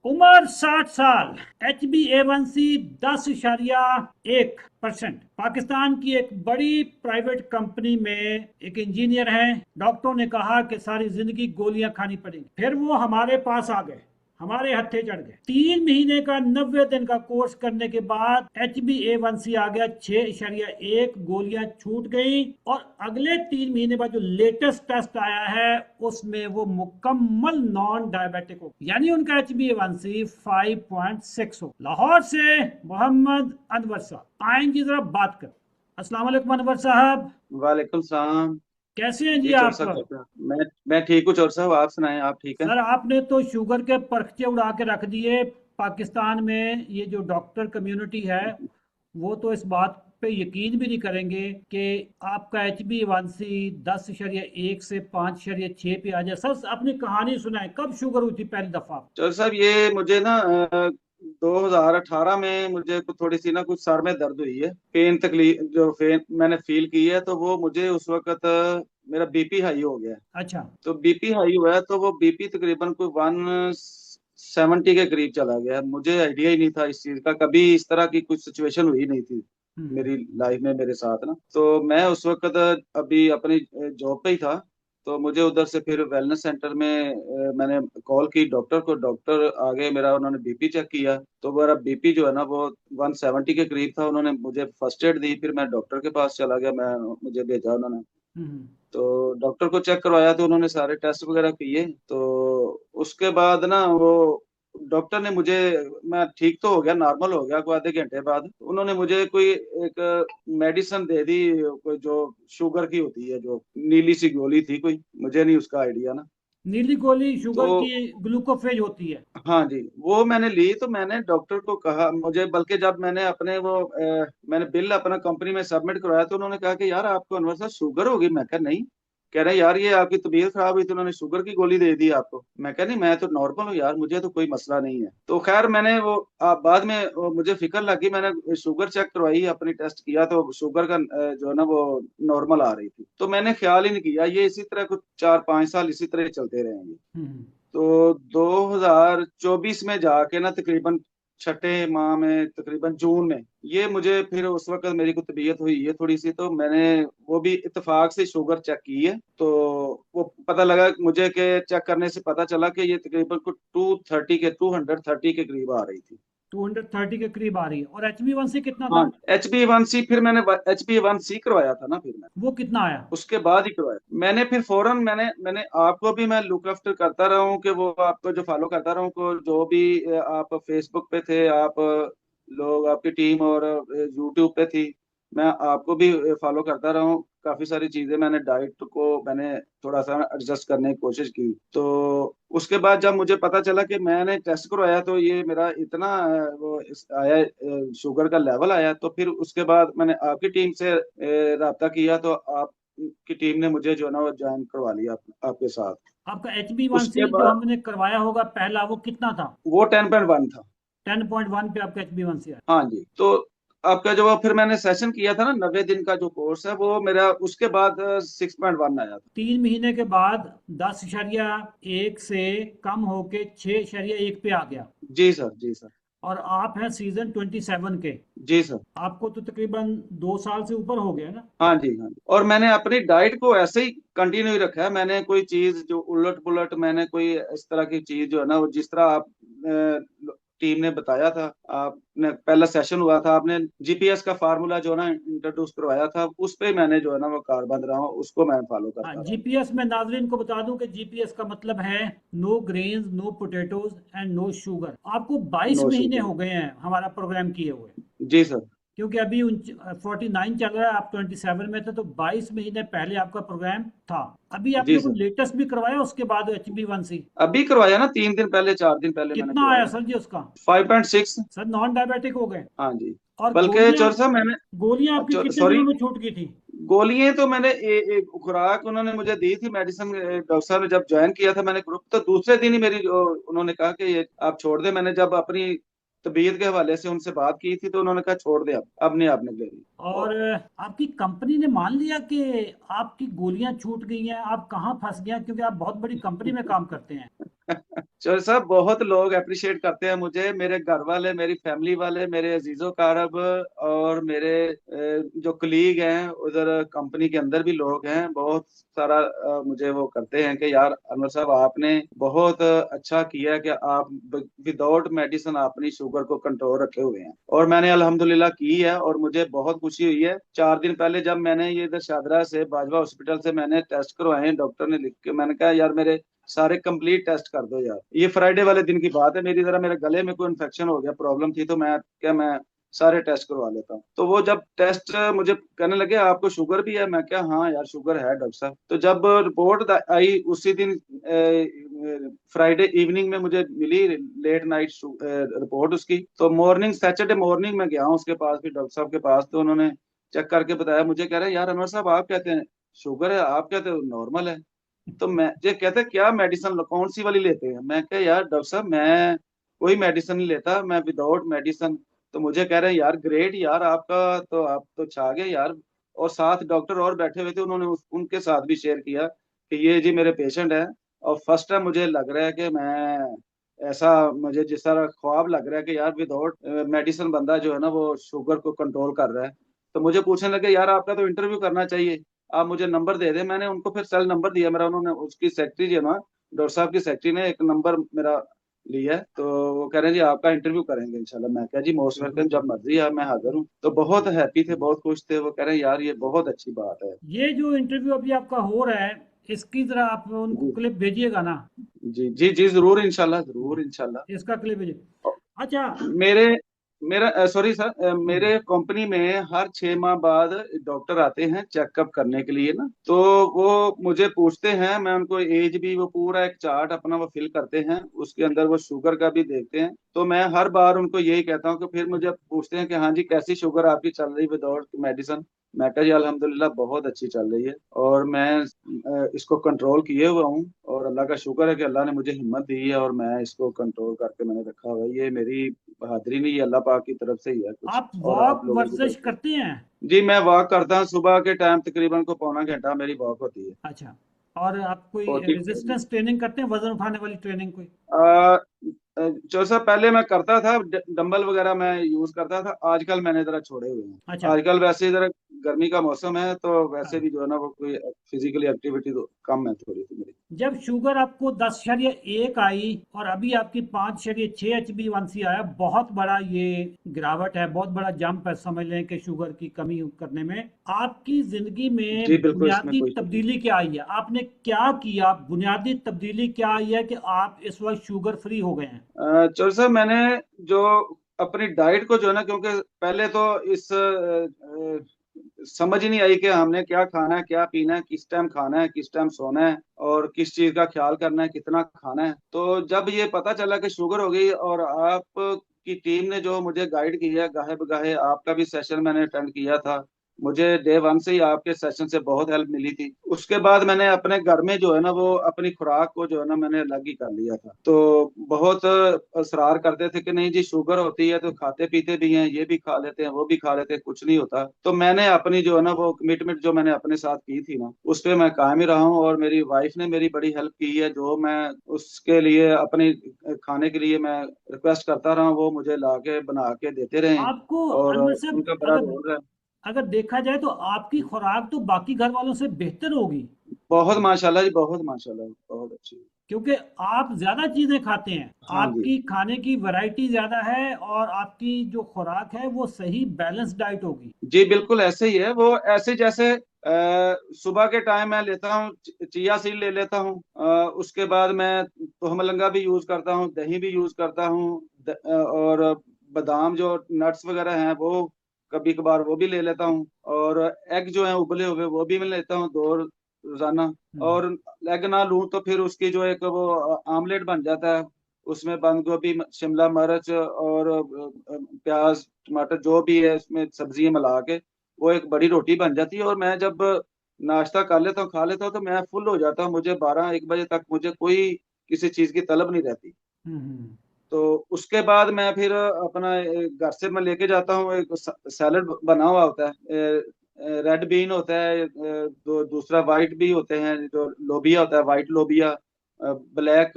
उम्र 60 साल, HbA1c 10.1%। पाकिस्तान की एक बड़ी प्राइवेट कंपनी में एक इंजीनियर हैं। डॉक्टरों ने कहा कि सारी जिंदगी गोलियां खानी पड़ेंगी। फिर वो हमारे पास आ गए, हमारे हत्थे चढ़ गए। 3 महीने का 90 दिन का कोर्स करने के बाद HbA1c आ गया 6.1, गोलियां छूट गई। और अगले 3 महीने बाद जो लेटेस्ट टेस्ट आया है उसमें वो मुकम्मल नॉन डायबिटिक हो, यानी उनका HbA1c 5.6 हो। लाहौर से मोहम्मद अनवर साहब आएंगे, जरा बात कर। अस्सलाम वालेकुम अनवर साहब, वालेकुम सलाम। कैसे हैं जी जी चौर आप? साहब कैसे हैं? मैं ठीक हूँ चौर साहब, आप सुनाएं, आप ठीक हैं? सर आपने तो शुगर के परखचे उड़ा के रख दिए। पाकिस्तान में ये जो डॉक्टर कम्युनिटी है वो तो इस बात पे यकीन भी नहीं करेंगे कि आपका HbA1c 10.1 से 5.6 पे आ जाए। सर अपनी कहानी सुनाए, कब शुगर हुई थी पहली दफा? चौर साहब ये मुझे ना 2018 में मुझे कुछ थोड़ी सी ना कुछ सर में दर्द हुई है, पेन तकलीफ जो पेन मैंने फील की है, तो वो मुझे उस वक्त मेरा बीपी हाई हो गया है। अच्छा। तो बीपी हाई हुआ है तो वो बीपी तकरीबन कोई 170 के करीब चला गया। मुझे आइडिया ही नहीं था इस चीज का, कभी इस तरह की कुछ सिचुएशन हुई नहीं थी हम्म। मेरी लाइफ में मेरे साथ ना। तो मैं उस वक्त अभी अपनी जॉब पे ही था। तो मुझे उधर से फिर वेलनेस सेंटर में मैंने कॉल की डॉक्टर को। डॉक्टर आ गए, मेरा उन्होंने बीपी चेक किया तो मेरा बीपी जो है ना वो 170 के करीब था। उन्होंने मुझे फर्स्ट एड दी, फिर मैं डॉक्टर के पास चला गया, मैं मुझे भेजा उन्होंने। हम्म। तो डॉक्टर को चेक करवाया तो उन्होंने सारे टेस्ट वगैरह किए। तो उसके बाद ना वो डॉक्टर ने मुझे, मैं ठीक तो हो गया, नॉर्मल हो गया, कोई आधे घंटे बाद उन्होंने मुझे कोई एक मेडिसिन दे दी, कोई जो शुगर की होती है, जो नीली सी गोली थी, कोई मुझे नहीं उसका आइडिया ना। नीली गोली शुगर तो की ग्लूकोफेज होती है। हाँ जी, वो मैंने ली। तो मैंने डॉक्टर को कहा, मुझे बल्कि जब मैंने अपने वो मैंने बिल अपना कंपनी में सबमिट करवाया तो उन्होंने कहा कि यार आपको अनवर साहब शुगर होगी। मैं कहा नहीं। कह रहे यार ये आपकी तबीयत खराब हुई तो उन्होंने शुगर की गोली दे दी आपको। मैं कहा नहीं, मैं तो नॉर्मल हूँ यार, मुझे तो कोई मसला नहीं है। तो खैर मैंने वो बाद में मुझे फिक्र लगी, मैंने शुगर चेक करवाई, अपनी टेस्ट किया तो शुगर का जो है ना वो नॉर्मल आ रही थी। तो मैंने ख्याल ही नहीं किया, ये इसी तरह कुछ 4-5 साल इसी तरह चलते रहेंगे। हम्म। तो 2024 में जाके ना तकरीबन छठे माह में, तकरीबन जून में, ये मुझे फिर उस वक्त मेरी को तबीयत हुई है थोड़ी सी। तो मैंने वो भी इत्तेफाक से शुगर चेक की है। तो वो पता लगा मुझे कि चेक करने से पता चला कि ये तकरीबन को 230 के करीब आ रही थी। 230 के करीब आ रही है। और HbA1c कितना हाँ, था? HbA1c फिर मैंने HbA1c करवाया था ना, फिर मैं वो कितना आया? उसके बाद ही करवाया। मैंने फिर फौरन मैंने आपको भी मैं लुक आफ्टर करता रहा हूँ कि वो आपको जो फॉलो करता रहा हूँ को, जो भी आप फेसबुक पे थे, आप लोग आपकी टीम, और यूट्यूब पे थी, मैं आपको भी फॉलो करता रहा हूँ। काफी सारी चीजें मैंने, डाइट को मैंने थोड़ा सा एडजस्ट करने की कोशिश की। तो उसके बाद जब मुझे पता चला कि मैंने टेस्ट करवाया तो ये मेरा इतना आया, शुगर का लेवल आया, तो फिर उसके बाद मैंने आपकी टीम से रब्ता किया। तो आपकी टीम ने मुझे जो है ना वो ज्वाइन करवा लिया आपके साथ। आपका HbA1c उसके जो बाद हमने करवाया होगा पहला, वो कितना था? वो 10.1 था। 10.1 पे आपका HbA1c आया। हाँ जी। तो आपका जो फिर मैंने सेशन किया था ना 90 दिन का जो कोर्स है, वो मेरा उसके बाद 6.1 आया था। 3 महीने के बाद 10.1 से कम होके 6.1 पे आ गया। जी सर, जी सर। और आप हैं सीजन 27 के। जी सर। आपको तो तकरीबन 2 साल से ऊपर हो गया ना। हाँ जी, हाँ जी। और मैंने अपनी डाइट को ऐसे ही कंटिन्यू ही रखा है। मैंने कोई चीज जो उलट पुलट, मैंने कोई इस तरह की चीज जो है ना वो, जिस तरह आप टीम ने बताया था, आपने पहला सेशन हुआ था, आपने जीपीएस का फार्मूला जो है ना इंट्रोड्यूस करवाया था, उस पे मैंने जो है ना वो कारबंद रहा हूँ, उसको मैं फॉलो हाँ, करता रहा हूँ। जीपीएस में नाजरीन को बता दूं कि जीपीएस का मतलब है no grains, no potatoes and no sugar. आपको 22 महीने नो हो गए हैं हमारा प्रोग्राम किए हुए। जी सर। क्योंकि अभी 49 चल रहा है, आप 27 में थे, तो 22 महीने पहले आपका प्रोग्राम था। अभी जी आपने कोई सर। लेटेस्ट भी करवाया उसके बाद HbA1c? अभी करवाया ना, 3 दिन पहले, 4 दिन पहले मैंने कितना आया करवाया। सर जी उसका? 5.6। सर नॉन डायबिटिक हो गए। हाँ जी। और बल्कि गोलियां, चौर साहब मैंने, गोलियां आपकी कितने सॉरी, दिनों में छूट गई थी? गोलियां तो मैंने खुराक उन्होंने मुझे दी थी, मेडिसिन। डॉक्टर साहब ने जब ज्वाइन किया था मैंने ग्रुप, तो दूसरे दिन ही मेरी उन्होंने कहा कि ये आप छोड़ दे। मैंने जब अपनी तबीयत के हवाले से उनसे बात की थी तो उन्होंने कहा छोड़ दे, अब नहीं आपने ले ली। और आपकी कंपनी ने मान लिया कि आपकी गोलियां छूट गई हैं, आप कहाँ फंस गए हैं? क्योंकि आप बहुत बड़ी कंपनी में काम करते हैं। चलो साहब, बहुत लोग अप्रिशिएट करते हैं मुझे, मेरे घर वाले, मेरी फैमिली वाले, मेरे अजीजों कारब, और मेरे जो कलीग हैं उधर कंपनी के अंदर भी लोग हैं, बहुत सारा मुझे वो करते हैं कि यार अनवर साहब, आपने बहुत अच्छा किया कि आप विदाउट मेडिसिन आपने शुगर को कंट्रोल रखे हुए हैं। और मैंने अल्हम्दुलिल्लाह की है, और मुझे बहुत खुशी हुई है। 4 दिन पहले जब मैंने ये इधर शादरा से बाजवा हॉस्पिटल से मैंने टेस्ट करवाए, डॉक्टर ने लिख के, मैंने कहा यार मेरे सारे कंप्लीट टेस्ट कर दो यार। ये फ्राइडे वाले दिन की बात है, मेरी जरा मेरे गले में कोई इन्फेक्शन हो गया, प्रॉब्लम थी, तो मैं सारे टेस्ट करवा लेता हूँ। तो वो जब टेस्ट मुझे कहने लगे आपको शुगर भी है, मैं क्या हाँ यार शुगर है डॉक्टर साहब। तो जब रिपोर्ट आई उसी दिन फ्राइडे इवनिंग में मुझे मिली लेट नाइट रिपोर्ट उसकी, तो मॉर्निंग सैटरडे मॉर्निंग में गया हूँ उसके पास भी, डॉक्टर साहब के पास, तो उन्होंने चेक करके बताया मुझे, कह रहे हैं यार अनवर साहब आप कहते हैं शुगर है, आप कहते हो नॉर्मल है। तो मैं ये कहते क्या मेडिसिन कौन सी वाली लेते हैं, मैं क्या यार डॉक्टर साहब मैं कोई मेडिसिन नहीं लेता, मैं विदाउट मेडिसिन। तो मुझे कह रहे हैं यार ग्रेट यार आपका, तो आप तो छा गए यार। और साथ डॉक्टर और बैठे हुए थे, उन्होंने उनके साथ भी शेयर किया कि ये जी मेरे पेशेंट है। और फर्स्ट टाइम मुझे लग रहा है कि मैं ऐसा, मुझे जिस तरह ख्वाब लग रहा है कि यार विदाउट मेडिसिन बंदा जो है ना वो शुगर को कंट्रोल कर रहा है। तो मुझे पूछने लगे यार आपका तो इंटरव्यू करना चाहिए, आप मुझे नंबर दे दें। मैंने उनको फिर सेल नंबर दिया मेरा, उन्होंने उसकी सेक्रेटरी जो है ना, डॉक्टर साहब की सेक्रेटरी ने एक नंबर मेरा लिया है, तो वो कह रहे हैं जी आपका इंटरव्यू करेंगे इंशाल्लाह। मैं कहा जी मोस्ट वेलकम, जब मर्जी आप, मैं हाजिर हूँ। तो बहुत हैप्पी थे, बहुत खुश थे, वो कह रहे हैं यार ये बहुत अच्छी बात है। ये जो इंटरव्यू अभी आपका हो रहा है, इसकी तरह आप उनको जी क्लिप भेजिएगा ना? जी जी जी, जरूर इंशाल्लाह, जरूर इंशाल्लाह। इसका क्लिप भेजिए। अच्छा। मेरे मेरा सॉरी सर, हम्म। मेरे कंपनी में हर 6 माह बाद डॉक्टर आते हैं चेकअप करने के लिए ना, तो वो मुझे पूछते हैं, मैं उनको एज भी, वो पूरा एक चार्ट अपना वो फिल करते हैं, उसके अंदर वो शुगर का भी देखते हैं। तो मैं हर बार उनको यही कहता हूँ कि फिर मुझे पूछते हैं कि हाँ जी कैसी शुगर आपकी चल रही विदाउट मेडिसिन। मैं कहा जी अल्हम्दुलिल्लाह बहुत अच्छी चल रही है, और मैं इसको कंट्रोल किए हुआ हूँ, और अल्लाह का शुक्र है कि अल्लाह ने मुझे हिम्मत दी है, और मैं इसको कंट्रोल करके मैंने रखा हुआ है। ये मेरी बहादुरी नहीं, ये अल्लाह पाक की तरफ से ही है कुछ, आप और वॉक आप लोगों की वर्जिश तरफ से। करते हैं? जी मैं वॉक करता हूँ, सुबह के टाइम तकरीबन को पौना घंटा मेरी वॉक होती है। अच्छा। और आप कोई होती रेजिस्टेंस ट्रेनिंग करते हैं, वजन उठाने वाली ट्रेनिंग कोई? आ, जो सर पहले मैं करता था, डंबल वगैरह मैं यूज करता था, आजकल मैंने जरा छोड़े हुए हैं। अच्छा। आजकल वैसे इधर गर्मी का मौसम है, तो वैसे हाँ। भी जो है ना वो कोई फिजिकली एक्टिविटी तो कम है थोड़ी सी मेरी। जब शुगर आपको 10.1 आई और अभी आपकी 5.6 HbA1c आया, बहुत बड़ा ये गिरावट है, बहुत बड़ा जंप है, समझ लें कि शुगर की कमी करने में। आपकी जिंदगी में जी बिल्कुल, इसमें बुनियादी कोई शक नहीं। तब्दीली क्या आई है? आपने क्या किया? बुनियादी तब्दीली क्या आई है कि आप इस वक्त शुगर फ्री हो गए हैं? चलो सर, मैंने जो अपनी डाइट को जो है ना, क्योंकि पहले तो इस समझ ही नहीं आई कि हमने क्या खाना है, क्या पीना है, किस टाइम खाना है, किस टाइम सोना है, और किस चीज का ख्याल करना है, कितना खाना है। तो जब ये पता चला कि शुगर हो गई, और आप की टीम ने जो मुझे गाइड किया गाहे बगाहे, आपका भी सेशन मैंने अटेंड किया था, मुझे डे वन से ही आपके सेशन से बहुत हेल्प मिली थी। उसके बाद मैंने अपने घर में जो है ना वो अपनी खुराक को जो है ना मैंने अलग ही कर लिया था। तो बहुत असरार करते थे कि नहीं जी शुगर होती है तो खाते पीते भी हैं, ये भी खा लेते हैं, वो भी खा लेते हैं, कुछ नहीं होता। तो मैंने अपनी जो है ना वो कमिटमेंट जो मैंने अपने साथ की थी ना, उस पे मैं कायम ही रहा हूँ, और मेरी वाइफ ने मेरी बड़ी हेल्प की है। जो मैं उसके लिए अपने खाने के लिए मैं रिक्वेस्ट करता रहा, वो मुझे ला के बना के देते रहे, आपको और अनवर साहब, उनका बड़ा अगर रोल है। अगर देखा जाए तो आपकी खुराक तो बाकी घर वालों से बेहतर होगी, बहुत माशाल्लाह जी, बहुत माशाल्लाह, बहुत अच्छी। क्योंकि आप ज्यादा चीजें खाते हैं, हाँ जी आपकी खाने की वैरायटी ज्यादा है, और आपकी जो खुराक है वो सही बैलेंस डाइट होगी। जी, बिल्कुल ऐसे ही है वो, ऐसे जैसे सुबह के टाइम मैं लेता हूँ चिया सीड ले लेता हूँ, उसके बाद मैं तुहमलंगा भी यूज करता हूँ, दही भी यूज करता हूँ, और बादाम जो नट्स वगैरह हैं वो कभी कभार वो भी ले लेता हूँ, और एग जो है उबले हुए वो भी मैं लेता हूँ 2 रोजाना। हम्म। और एग ना लूँ तो फिर उसकी जो एक वो आमलेट बन जाता है, उसमें बंद गोभी, शिमला मिर्च, और प्याज, टमाटर जो भी है इसमें सब्जियां मिला के वो एक बड़ी रोटी बन जाती है। और मैं जब नाश्ता कर लेता हूँ, खा लेता हूँ, तो मैं फुल हो जाता हूँ, मुझे 12-1 बजे तक मुझे कोई किसी चीज की तलब नहीं रहती। हम्म। तो उसके बाद मैं फिर अपना घर से मैं लेके जाता हूँ, एक सैलड बना हुआ होता है, रेड बीन होता है, दूसरा वाइट भी होते हैं, जो लोबिया होता है, वाइट लोबिया, ब्लैक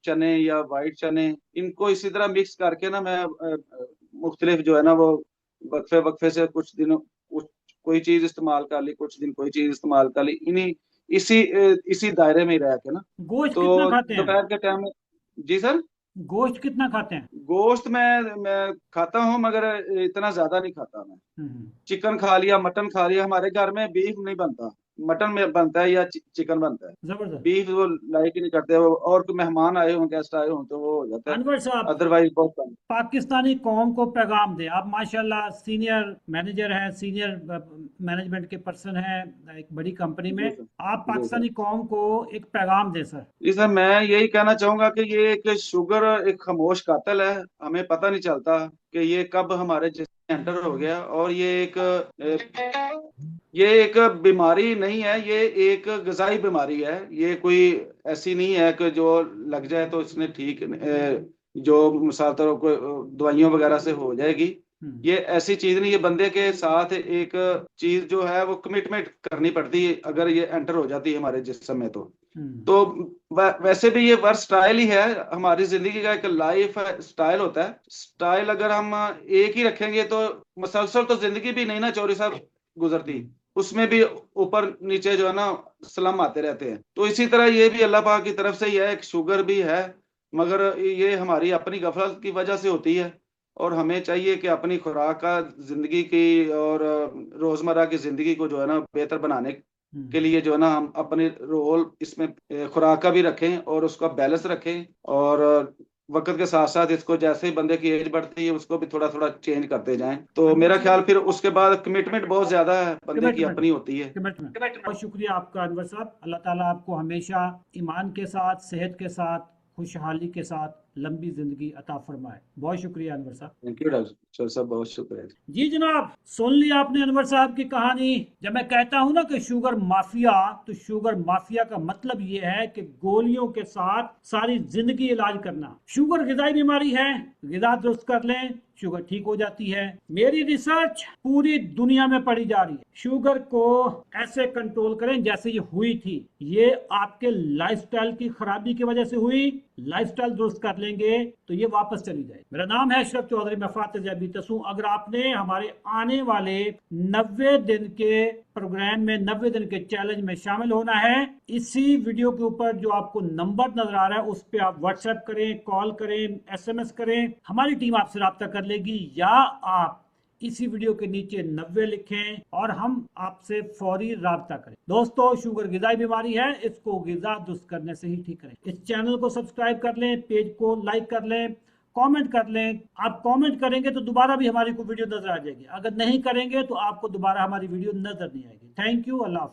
चने या वाइट चने, इनको इसी तरह मिक्स करके ना मैं मुख्तलिफ जो है ना वो वक्फे वक्फे से कुछ दिन कोई चीज इस्तेमाल कर ली, कुछ दिन कोई चीज इस्तेमाल कर ली, इन्हीं इसी दायरे में ही रह के ना। गोश्त कितना तो खाते हैं? दोपहर के टाइम में, जी सर, गोश्त कितना खाते हैं? गोश्त मैं खाता हूँ, मगर इतना ज्यादा नहीं खाता मैं। हम्म। चिकन खा लिया, मटन खा लिया, हमारे घर में बीफ नहीं बनता, मटन में बनता है या चिकन बनता है। जबरदस्त। बीफ वो लाइक ही नहीं करते वो, और कोई मेहमान आए हों, गेस्ट आए हों तो वो हो जाता है, अनवर साहब, अदरवाइज बहुत कम। पाकिस्तानी कौम को पैगाम दे। आप माशाल्लाह सीनियर मैनेजर हैं, सीनियर मैनेजमेंट के पर्सन हैं एक बड़ी कंपनी में। जी सर। आप जी सर। पाकिस्तानी कौम को एक पैगाम दें सर। जी सर, मैं यही कहना चाहूंगा कि ये एक शुगर एक खामोश कातिल है, हमें पता नहीं चलता कि ये कब हमारे जिस्म में एंटर हो गया, और ये एक बीमारी नहीं है, ये एक गजाई बीमारी है। ये कोई ऐसी नहीं है कि जो लग जाए तो इसने ठीक जो मिसाल तौर को दवाइयों वगैरह से हो जाएगी। ये ऐसी चीज नहीं, ये बंदे के साथ एक चीज जो है वो कमिटमेंट करनी पड़ती है, अगर ये एंटर हो जाती है हमारे जिस्म में तो वैसे भी ये वर्क स्टाइल ही है, हमारी जिंदगी का एक लाइफ स्टाइल होता है। स्टाइल अगर हम एक ही रखेंगे तो मसलसल तो जिंदगी भी नहीं ना चौधरी साहब गुजरती, उसमें भी ऊपर नीचे जो है ना स्लम आते रहते हैं। तो इसी तरह ये भी अल्लाह पाक की तरफ से ही है, एक शुगर भी है, मगर ये हमारी अपनी गफलत की वजह से होती है। और हमें चाहिए कि अपनी खुराक का, जिंदगी की और रोजमर्रा की जिंदगी को जो है ना बेहतर बनाने के लिए जो है ना हम अपने रोल इसमें खुराक का भी रखें और उसका बैलेंस रखें, और वक्त के साथ साथ इसको जैसे ही बंदे की एज बढ़ती है उसको भी थोड़ा थोड़ा चेंज करते जाएं। तो अनवर मेरा साहब, ख्याल फिर उसके बाद कमिटमेंट बहुत ज्यादा है बंदे की कमिटमेंट अपनी होती है। कमिटमेंट बहुत शुक्रिया आपका अनवर साहब। अल्लाह ताला आपको हमेशा ईमान के साथ, सेहत के साथ, खुशहाली के साथ लंबी जिंदगी अता फरमाए। बहुत शुक्रिया अनवर साहब। थैंक यू डॉक्टर साहब, बहुत शुक्रिया। जी जनाब, सुन लिया आपने अनवर साहब की कहानी। जब मैं कहता हूं ना कि शुगर माफिया, तो शुगर माफिया का मतलब ये है कि गोलियों के साथ सारी जिंदगी इलाज करना। शुगर गिजाई बीमारी है, गिजा दुरुस्त कर लें, शुगर ठीक हो जाती है। मेरी रिसर्च पूरी दुनिया में पढ़ी जा रही है। शुगर को ऐसे कंट्रोल करें जैसे ये हुई थी। ये आपके लाइफस्टाइल की खराबी की वजह से हुई। लाइफस्टाइल दुरुस्त कर लेंगे तो ये वापस चली जाए। मेरा नाम है अशरफ चौधरी, मैं फातिज अभी तसू। अगर आपने हमारे आने वाले 90 दिन के प्रोग्राम में, 90 दिन के चैलेंज में शामिल होना है, इसी वीडियो के ऊपर जो आपको नंबर नजर आ रहा है उस पर आप व्हाट्सएप करें, कॉल करें, एसएमएस करें, हमारी टीम आपसे राब्ता कर लेगी। या आप इसी वीडियो के नीचे 90 लिखें और हम आपसे फौरी राब्ता करें। दोस्तों, शुगर गिजाई बीमारी है, इसको गिजा दुरुस्त करने से ही ठीक करें। इस चैनल को सब्सक्राइब कर लें, पेज को लाइक कर लें, कमेंट कर लें। आप कमेंट करेंगे तो दोबारा भी हमारी को वीडियो नजर आ जाएगी, अगर नहीं करेंगे तो आपको दोबारा हमारी वीडियो नजर नहीं आएगी। थैंक यू, अल्लाह हाफ़िज़।